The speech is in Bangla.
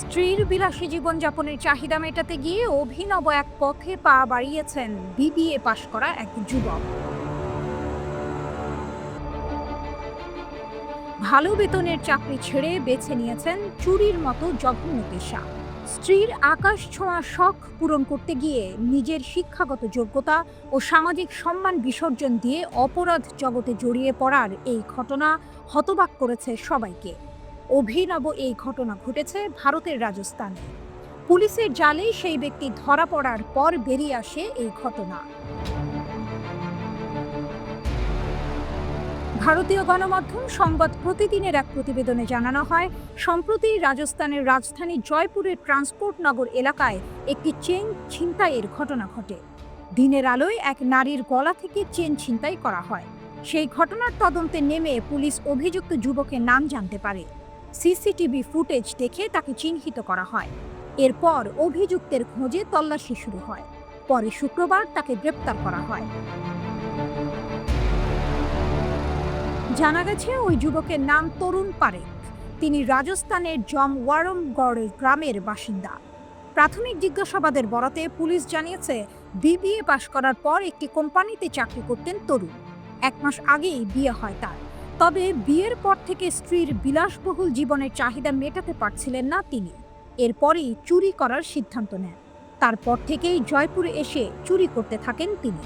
স্ত্রীর বিলাসী জীবনযাপনের চাহিদা মেটাতে গিয়ে অভিনব এক পথে পা বাড়িয়েছেন বিবিএ পাশ করা এক যুবক। ভালো বেতনের চাকরি ছেড়ে বেছে নিয়েছেন চুরির মতো জঘন্য পেশা। স্ত্রীর আকাশ ছোঁয়া শখ পূরণ করতে গিয়ে নিজের শিক্ষাগত যোগ্যতা ও সামাজিক সম্মান বিসর্জন দিয়ে অপরাধ জগতে জড়িয়ে পড়ার এই ঘটনা হতবাক করেছে সবাইকে। অভিনব এই ঘটনা ঘটেছে ভারতের রাজস্থানে। পুলিশের জালেই সেই ব্যক্তি ধরা পড়ার পর বেরিয়ে আসে এই ঘটনা। ভারতীয় গণমাধ্যম সংবাদ প্রতিদিনের এক প্রতিবেদনে জানানো হয়, সম্প্রতি রাজস্থানের রাজধানী জয়পুরের ট্রান্সপোর্ট নগর এলাকায় একটি চেন ছিনতাইয়ের ঘটনা ঘটে। দিনের আলোয় এক নারীর গলা থেকে চেন ছিনতাই করা হয়। সেই ঘটনার তদন্তে নেমে পুলিশ অভিযুক্ত যুবকের নাম জানতে পারে। সিসিটিভি ফুটেজ দেখে তাকে চিহ্নিত করা হয়। এরপর অভিযুক্তের খোঁজে তল্লাশি শুরু হয়। পরে শুক্রবার তাকে গ্রেপ্তার করা হয়। জানা গেছে ওই যুবকের নাম তরুণ পারেখ। তিনি রাজস্থানের জমওয়ারমগড় গ্রামের বাসিন্দা। প্রাথমিক জিজ্ঞাসাবাদের বরাতে পুলিশ জানিয়েছে, বিবিএ পাশ করার পর একটি কোম্পানিতে চাকরি করতেন তরুণ। 1 মাস আগেই বিয়ে হয় তার। তবে বিয়ের পর থেকে স্ত্রীর বিলাসবহুল জীবনের চাহিদা মেটাতে পারছিলেন না তিনি। এরপরই চুরি করার সিদ্ধান্ত নেন। তারপর থেকেই জয়পুরে এসে চুরি করতে থাকেন তিনি।